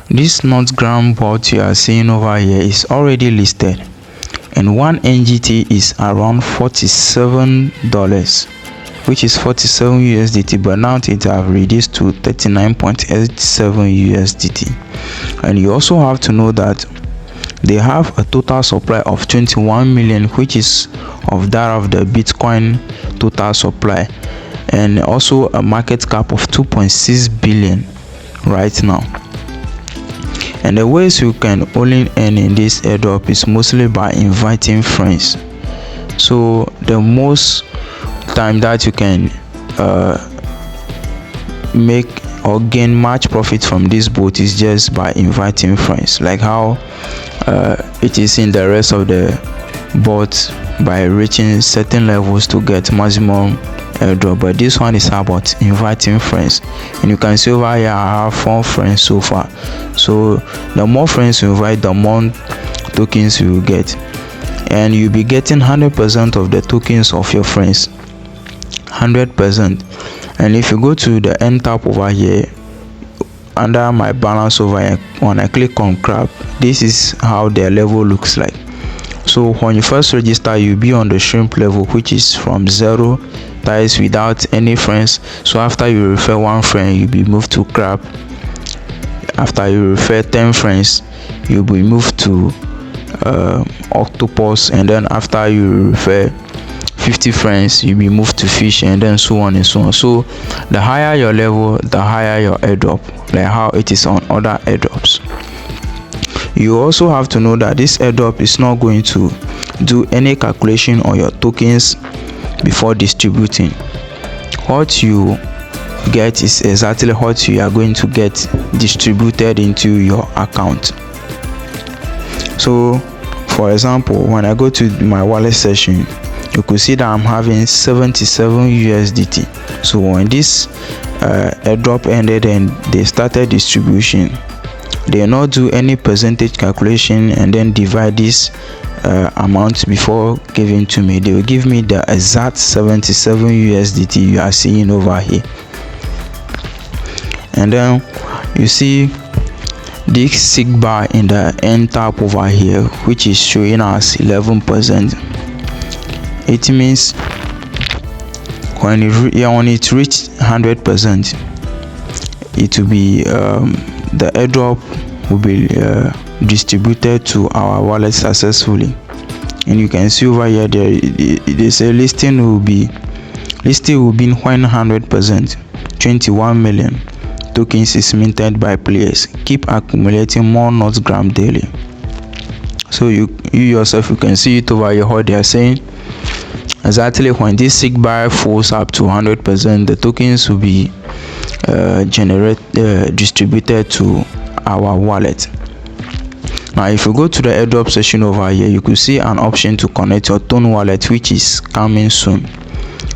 This Notgram bot you are seeing over here is already listed, and one NGT is around $47, which is 47 USDT, but now it have reduced to 39.87 USDT. And you also have to know that they have a total supply of 21 million, which is of that of the Bitcoin total supply, and also a market cap of 2.6 billion right now. And the ways you can only earn in this airdrop is mostly by inviting friends. So the most time that you can make or gain much profit from this bot is just by inviting friends, like how it is in the rest of the bots by reaching certain levels to get maximum airdrop. But this one is about inviting friends, and you can see over here I have 4 friends so far. So the more friends you invite, the more tokens you will get, and you'll be getting 100% of the tokens of your friends, 100%. And if you go to the end tab over here under my balance over here, when I click on crab, this is how their level looks like. So when you first register, you'll be on the shrimp level, which is from 0, that is without any friends. So after you refer 1 friend, you'll be moved to crab. After you refer 10 friends, you'll be moved to octopus, and then after you refer 50 friends, you'll be moved to fish, and then so on and so on. So the higher your level, the higher your airdrop, like how it is on other airdrops. You also have to know that this airdrop is not going to do any calculation on your tokens before distributing. What you get is exactly what you are going to get distributed into your account. So for example, when I go to my wallet session, you could see that I'm having 77 USDT. So when this airdrop ended and they started distribution, they will not do any percentage calculation and then divide this amount before giving to me. They will give me the exact 77 USDT you are seeing over here. And then you see this sig bar in the end tab over here, which is showing us 11%. It means when it reached 100%, it will be the airdrop will be distributed to our wallet successfully. And you can see over here they say listing will be when 100%, 21 million tokens is minted by players. Keep accumulating more Notgram daily. So you yourself, you can see it over here how they are saying exactly when this sig bar falls up to 100%, the tokens will be distributed to our wallet. Now if you go to the airdrop section over here, you could see an option to connect your Tone wallet, which is coming soon.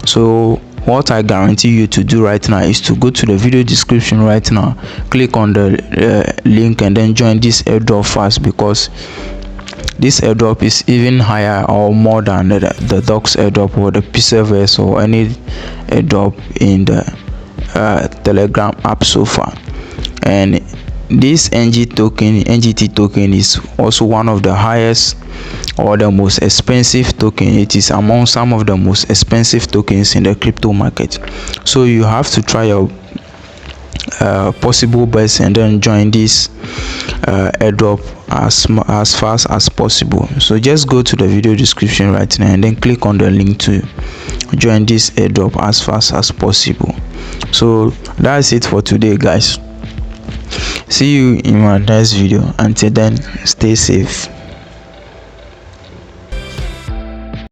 So what I guarantee you to do right now is to go to the video description right now, click on the link, and then join this airdrop fast, because this airdrop is even higher or more than the Docs airdrop or the PCVS or any airdrop in the Telegram app so far. And this NGT token is also one of the highest or the most expensive token. It is among some of the most expensive tokens in the crypto market. So you have to try your possible best and then join this airdrop as fast as possible. So just go to the video description right now and then click on the link to join this airdrop as fast as possible. So that's it for today, guys. See you in my next video. Until then, stay safe.